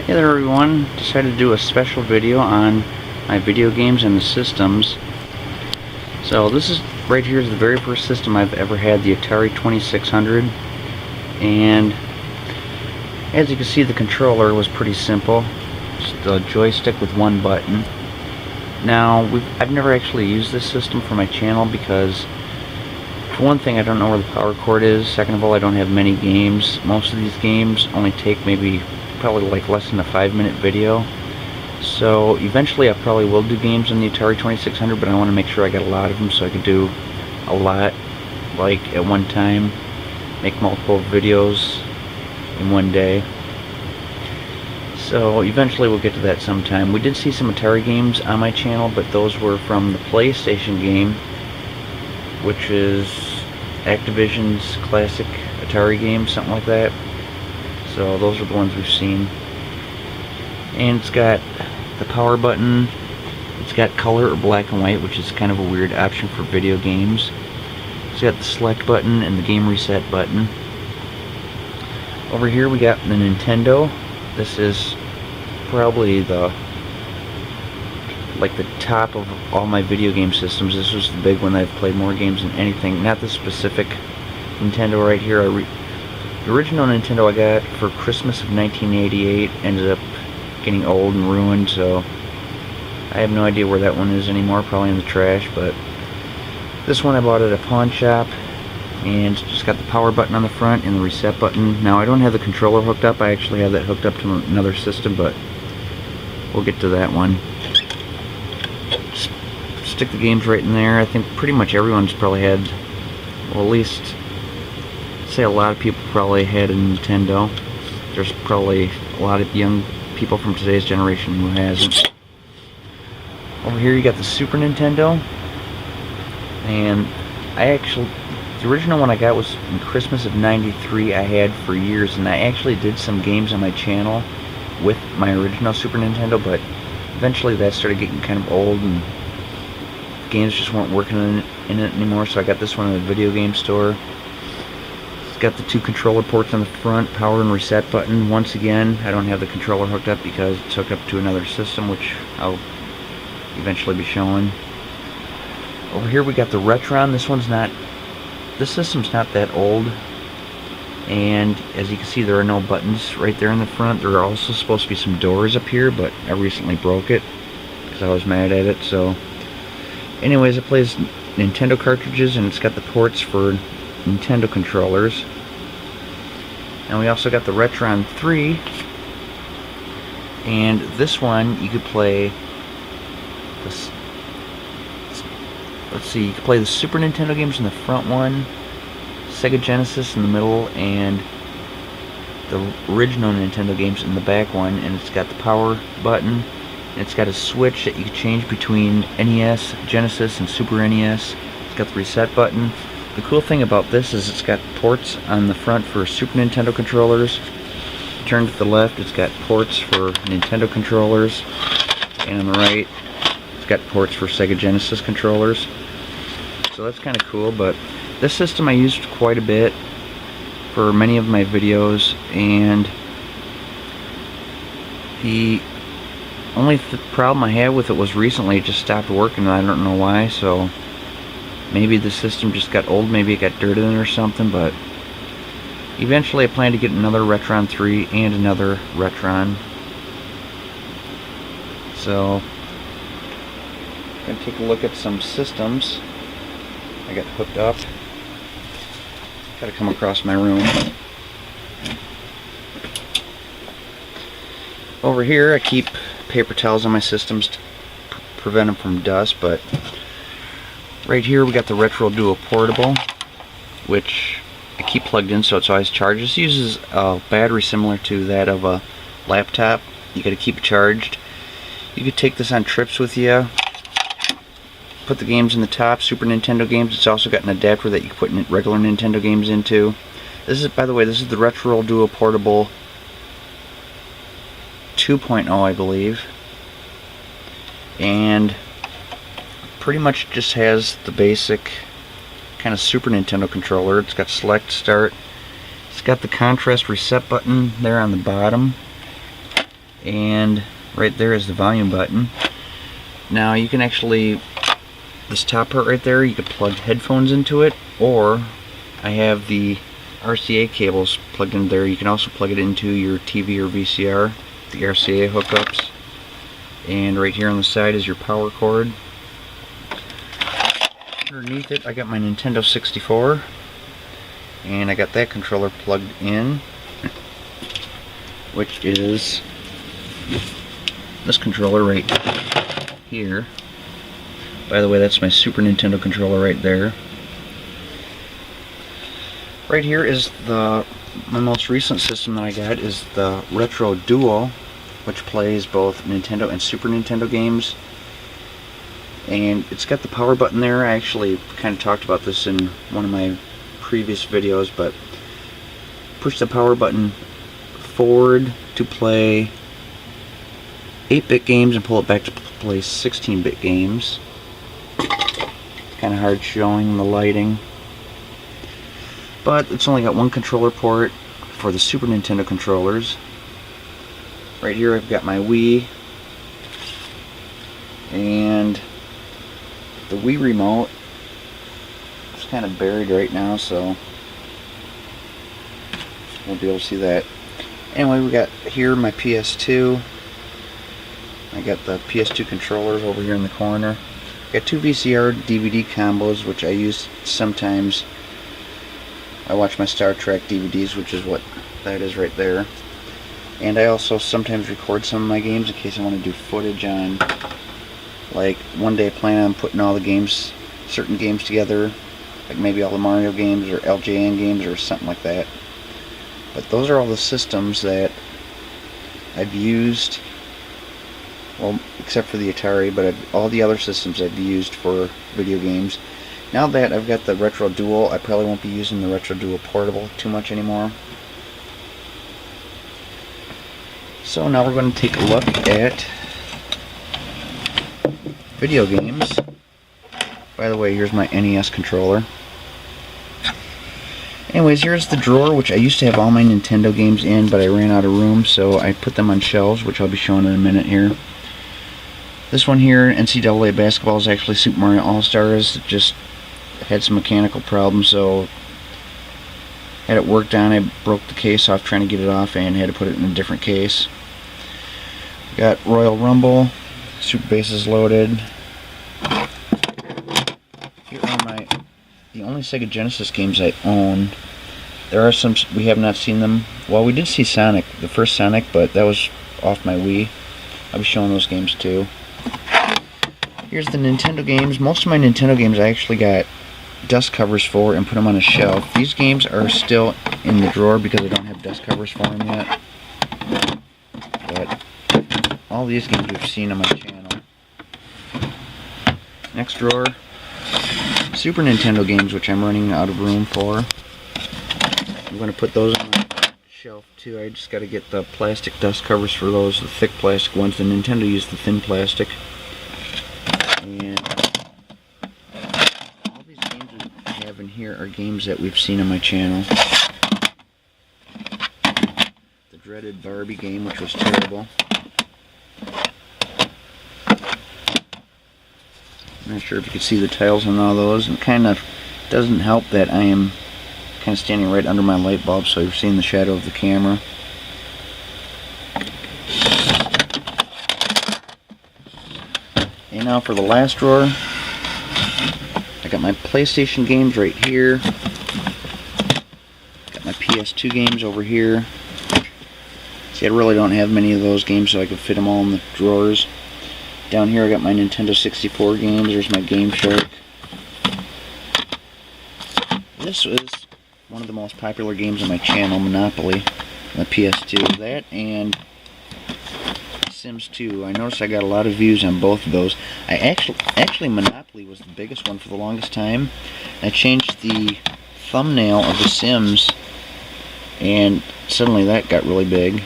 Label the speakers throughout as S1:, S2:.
S1: Hey there everyone, decided to do a special video on my video games and the systems. So this is right here is the very first system I've ever had, the Atari 2600, and as you can see the controller was pretty simple, just a joystick with one button. Now I've never actually used this system for my channel because for one thing I don't know where the power cord is, second of all I don't have many games. Most of these games only take probably like less than a 5-minute video. So eventually I probably will do games on the Atari 2600, but I want to make sure I got a lot of them so I can do a lot, like at one time, make multiple videos in one day. So eventually we'll get to that sometime. We did see some Atari games on my channel, but those were from the PlayStation game, which is Activision's classic Atari game, something like that. So those are the ones we've seen. And it's got the power button. It's got color or black and white, which is kind of a weird option for video games. It's got the select button and the game reset button. Over here we got the Nintendo. This is probably the top of all my video game systems. This was the big one that I've played more games than anything. Not the specific Nintendo right here. The original Nintendo I got for Christmas of 1988 ended up getting old and ruined, so I have no idea where that one is anymore, probably in the trash. But this one I bought at a pawn shop, and it's just got the power button on the front and the reset button. Now I don't have the controller hooked up, I actually have that hooked up to another system, but we'll get to that one. Just stick the games right in there. I think pretty much everyone's probably had, well, at least say a lot of people probably had a Nintendo. There's probably a lot of young people from today's generation who hasn't. Over here you got the Super Nintendo, and the original one I got was in Christmas of '93. I had for years, and I actually did some games on my channel with my original Super Nintendo, but eventually that started getting kind of old and games just weren't working in it anymore, so I got this one at a video game store. It's got the two controller ports on the front, power and reset button. Once again, I don't have the controller hooked up because it's hooked up to another system, which I'll eventually be showing. Over here we got the Retron. This system's not that old, and as you can see there are no buttons right there in the front. There are also supposed to be some doors up here, but I recently broke it because I was mad at it. So anyways, it plays Nintendo cartridges, and it's got the ports for Nintendo controllers. And we also got the Retron 3, and this one you could play this. Let's see, you can play the Super Nintendo games in the front one, Sega Genesis in the middle, and the original Nintendo games in the back one. And it's got the power button, and it's got a switch that you can change between NES, Genesis, and Super NES. It's got the reset button. The cool thing about this is it's got ports on the front for Super Nintendo controllers. Turn to the left, it's got ports for Nintendo controllers, and on the right it's got ports for Sega Genesis controllers. So that's kind of cool. But this system I used quite a bit for many of my videos, and the only problem I had with it was recently it just stopped working, and I don't know why. So maybe the system just got old, maybe it got dirty in or something, but eventually I plan to get another Retron 3 and another Retron. So I'm going to take a look at some systems I got hooked up. Got to come across my room. Over here I keep paper towels on my systems to prevent them from dust, but right here we got the Retro Duo Portable, which I keep plugged in so it's always charged. This uses a battery similar to that of a laptop. You got to keep it charged. You could take this on trips with you. Put the games in the top, Super Nintendo games. It's also got an adapter that you can put regular Nintendo games into. This is, by the way, this is the Retro Duo Portable 2.0, I believe. And pretty much just has the basic kind of Super Nintendo controller. It's got select, start. It's got the contrast reset button there on the bottom. and right there is the volume button. Now you can actually, this top part right there, you could plug headphones into it, or I have the RCA cables plugged in there. You can also plug it into your TV or VCR, the RCA hookups. And right here on the side is your power cord. Underneath it I got my Nintendo 64, and I got that controller plugged in, which is this controller right here. By the way, that's my Super Nintendo controller right there. Right here is my most recent system that I got is the Retro Duo, which plays both Nintendo and Super Nintendo games. And it's got the power button there. I actually kind of talked about this in one of my previous videos, but push the power button forward to play 8-bit games and pull it back to play 16-bit games. Kind of hard showing the lighting, but it's only got one controller port for the Super Nintendo controllers. Right here I've got my Wii, and the Wii remote is kind of buried right now, so won't be able to see that. Anyway, we got here my PS2. I got the PS2 controllers over here in the corner. Got two VCR DVD combos, which I use sometimes. I watch my Star Trek DVDs, which is what that is right there. And I also sometimes record some of my games in case I want to do footage on, like one day I plan on putting all the games, certain games together, like maybe all the Mario games or LJN games or something like that. But those are all the systems that I've used, well, except for the Atari, but all the other systems I've used for video games. Now that I've got the Retro Dual, I probably won't be using the Retro Dual Portable too much anymore. So now we're going to take a look at video games. By the way, here's my NES controller. Anyways, here's the drawer, which I used to have all my Nintendo games in, but I ran out of room, so I put them on shelves, which I'll be showing in a minute here. This one here, NCAA basketball, is actually Super Mario All-Stars. It just had some mechanical problems, so had it worked on. I broke the case off trying to get it off and had to put it in a different case. Got Royal Rumble, Super Bases Loaded. Here are the only Sega Genesis games I own. There are some we have not seen them. Well, we did see Sonic, the first Sonic, but that was off my Wii. I'll be showing those games too. Here's the Nintendo games. Most of my Nintendo games I actually got dust covers for and put them on a shelf. These games are still in the drawer because I don't have dust covers for them yet. But all these games we've seen on my channel. Next drawer, Super Nintendo games, which I'm running out of room for. I'm going to put those on the shelf too. I just got to get the plastic dust covers for those, the thick plastic ones. The Nintendo used the thin plastic. And all these games I have in here are games that we've seen on my channel. The dreaded Barbie game, which was terrible. I'm not sure if you can see the tiles on all those. It kind of doesn't help that I am kind of standing right under my light bulb, so you're seeing the shadow of the camera. And now for the last drawer, I got my PlayStation games right here. Got my PS2 games over here. See, I really don't have many of those games, so I could fit them all in the drawers. Down here I got my Nintendo 64 games. There's my Game Shark. This was one of the most popular games on my channel, Monopoly, on the PS2. That and Sims 2. I noticed I got a lot of views on both of those. Actually Monopoly was the biggest one for the longest time. I changed the thumbnail of The Sims, and suddenly that got really big.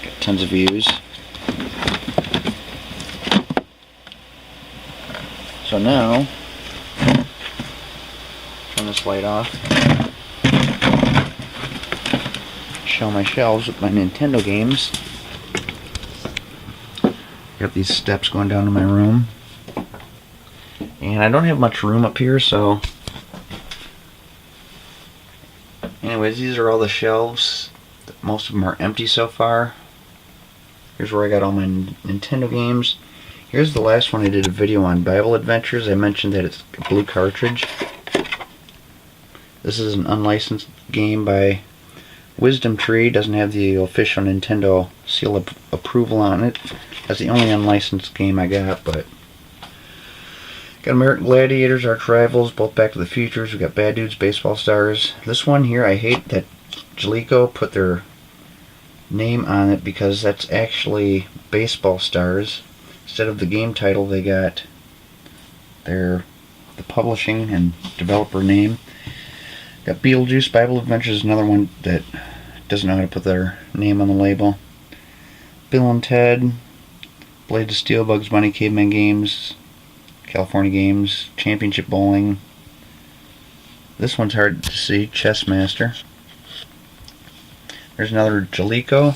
S1: Got tons of views. So now, turn this light off, show my shelves with my Nintendo games. Got these steps going down to my room. And I don't have much room up here, so... Anyways, these are all the shelves. Most of them are empty so far. Here's where I got all my Nintendo games. Here's the last one I did a video on, Bible Adventures. I mentioned that it's a blue cartridge. This is an unlicensed game by Wisdom Tree. Doesn't have the official Nintendo seal of approval on it. That's the only unlicensed game I got, but... Got American Gladiators, Arch Rivals, both Back to the Futures. We got Bad Dudes, Baseball Stars. This one here, I hate that Jaleco put their name on it because that's actually Baseball Stars. Instead of the game title, they got the publishing and developer name. Got Beetlejuice, Bible Adventures is another one that doesn't know how to put their name on the label. Bill and Ted, Blades of Steel, Bugs Bunny, Caveman Games, California Games, Championship Bowling. This one's hard to see, Chess Master. There's another Jaleco,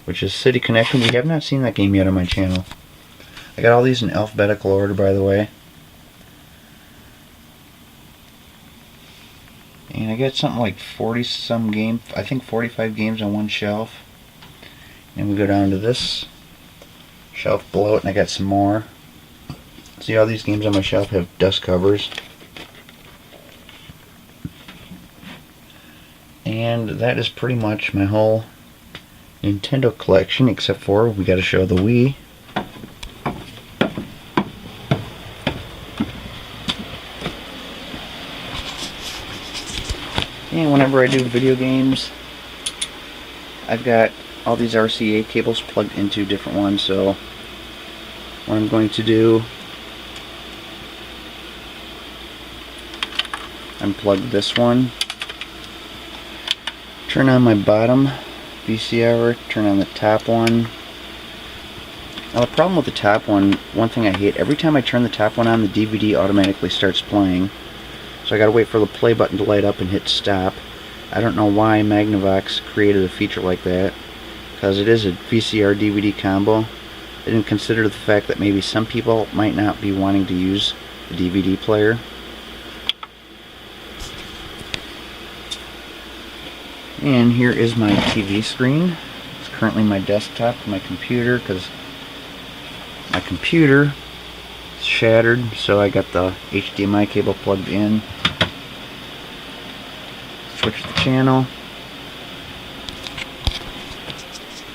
S1: which is City Connection. We have not seen that game yet on my channel. I got all these in alphabetical order, by the way. And I got something like 40 some games, I think 45 games on one shelf. And we go down to this shelf below it, and I got some more. See, all these games on my shelf have dust covers. And that is pretty much my whole Nintendo collection, except for we got to show the Wii. And whenever I do video games, I've got all these RCA cables plugged into different ones, so what I'm going to do, unplug this one, turn on my bottom VCR, turn on the top one. Now the problem with the top one thing I hate, every time I turn the top one on, the DVD automatically starts playing. So I gotta wait for the play button to light up and hit stop. I don't know why Magnavox created a feature like that, because it is a VCR DVD combo. They didn't consider the fact that maybe some people might not be wanting to use the DVD player. And here is my TV screen. It's currently my desktop, my computer, because my computer is shattered, so I got the HDMI cable plugged in. Switch the channel.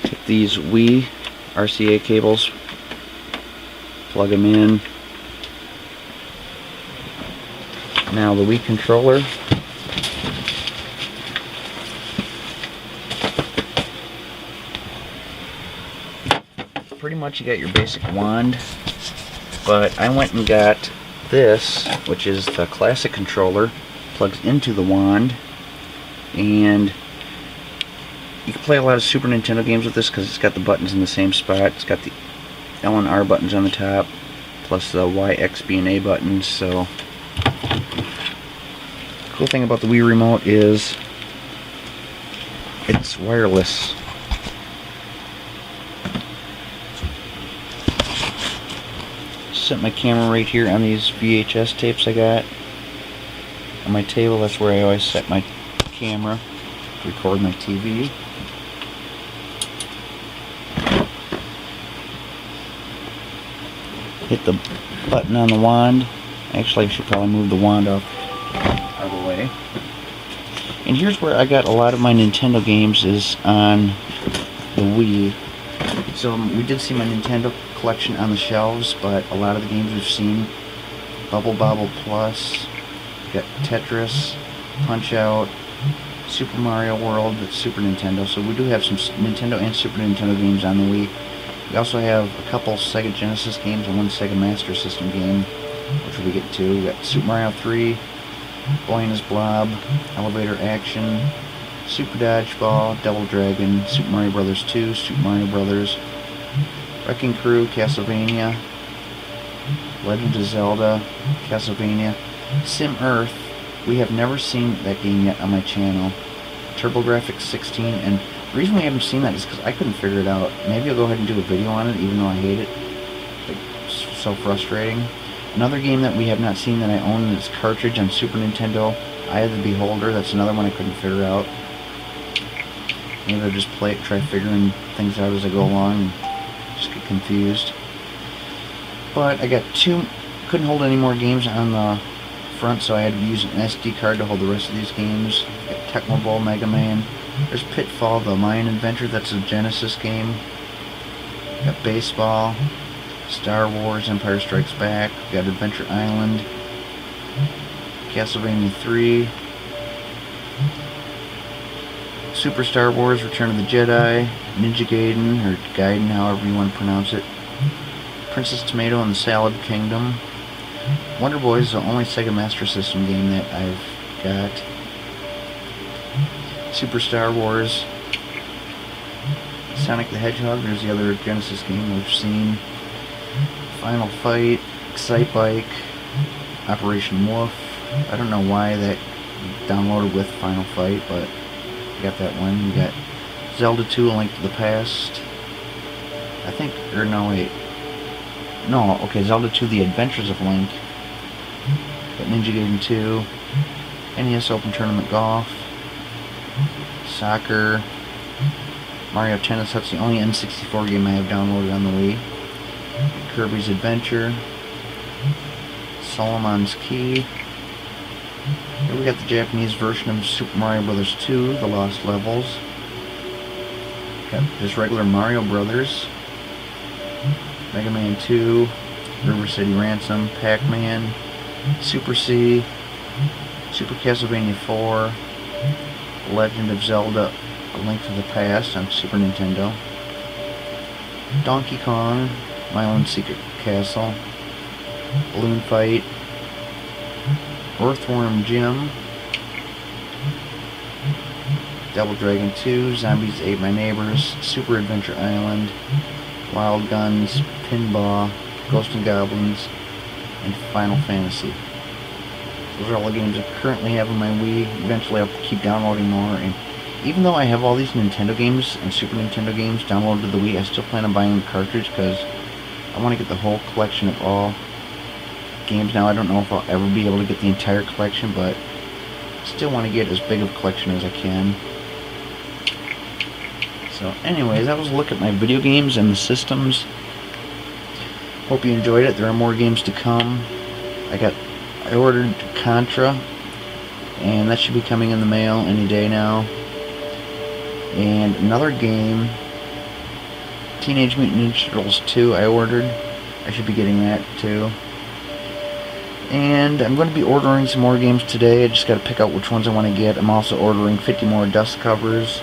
S1: Take these Wii RCA cables, plug them in. Now the Wii controller. Pretty much you got your basic wand, but I went and got this, which is the classic controller, plugs into the wand, and you can play a lot of Super Nintendo games with this because it's got the buttons in the same spot. It's got the L and R buttons on the top, plus the Y, X, B, and A buttons. So the cool thing about the Wii remote is it's wireless. Set my camera right here on these VHS tapes I got on my table. That's where I always set my camera to record my TV. Hit the button on the wand. Actually, I should probably move the wand out of the way. And here's where I got a lot of my Nintendo games, is on the Wii. So we did see my Nintendo collection on the shelves, but a lot of the games we've seen, Bubble Bobble Plus, got Tetris, Punch Out, Super Mario World, that's Super Nintendo. So we do have some Nintendo and Super Nintendo games on the Wii. We also have a couple Sega Genesis games and one Sega Master System game, which we'll get to. We got Super Mario 3, Boy and His Blob, Elevator Action, Super Dodgeball, Double Dragon, Super Mario Bros. 2, Super Mario Bros., Wrecking Crew, Castlevania, Legend of Zelda, Castlevania, Sim Earth. We have never seen that game yet on my channel. TurboGrafx 16, and the reason we haven't seen that is because I couldn't figure it out. Maybe I'll go ahead and do a video on it, even though I hate it. It's so frustrating. Another game that we have not seen that I own in its cartridge on Super Nintendo, Eye of the Beholder. That's another one I couldn't figure out. Maybe I'll just play it, try figuring things out as I go along, and just get confused. But I got couldn't hold any more games on the front, so I had to use an SD card to hold the rest of these games. Got Tecmo Bowl, Mega Man. There's Pitfall, the Mayan Adventure, that's a Genesis game. Got Baseball, Star Wars, Empire Strikes Back. Got Adventure Island, Castlevania 3, Super Star Wars, Return of the Jedi, Ninja Gaiden, or Gaiden, however you want to pronounce it. Princess Tomato and the Salad Kingdom. Wonder Boy is the only Sega Master System game that I've got. Super Star Wars, Sonic the Hedgehog, there's the other Genesis game we've seen. Final Fight, Excitebike, Operation Wolf. I don't know why that downloaded with Final Fight, but I got that one. We got Zelda 2, A Link to the Past. I think, or no, wait. No, okay, Zelda 2, The Adventures of Link. Got Ninja Gaiden 2, NES Open Tournament Golf, Soccer, Mario Tennis. That's the only N64 game I have downloaded on the Wii. Kirby's Adventure, Solomon's Key. Here we got the Japanese version of Super Mario Bros. 2, The Lost Levels. Got just regular Mario Brothers, Mega Man 2, River City Ransom, Pac-Man, Super C, Super Castlevania 4, Legend of Zelda, A Link to the Past on Super Nintendo, Donkey Kong, My Own Secret Castle, Balloon Fight, Earthworm Jim, Double Dragon 2, Zombies Ate My Neighbors, Super Adventure Island, Wild Guns, Pinball, Ghosts and Goblins, and Final Fantasy. Those are all the games I currently have on my Wii. Eventually I'll keep downloading more, and even though I have all these Nintendo games and Super Nintendo games downloaded to the Wii, I still plan on buying the cartridge because I want to get the whole collection of all games. Now I don't know if I'll ever be able to get the entire collection, but I still want to get as big of a collection as I can. So anyways, that was a look at my video games and the systems. Hope you enjoyed it. There are more games to come. I ordered Contra, and that should be coming in the mail any day now. And another game, Teenage Mutant Ninja Turtles 2, I ordered. I should be getting that too. And I'm going to be ordering some more games today. I just got to pick out which ones I want to get. I'm also ordering 50 more dust covers,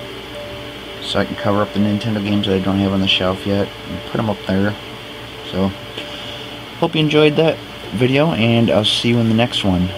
S1: so I can cover up the Nintendo games that I don't have on the shelf yet and put them up there. So, hope you enjoyed that video, and I'll see you in the next one.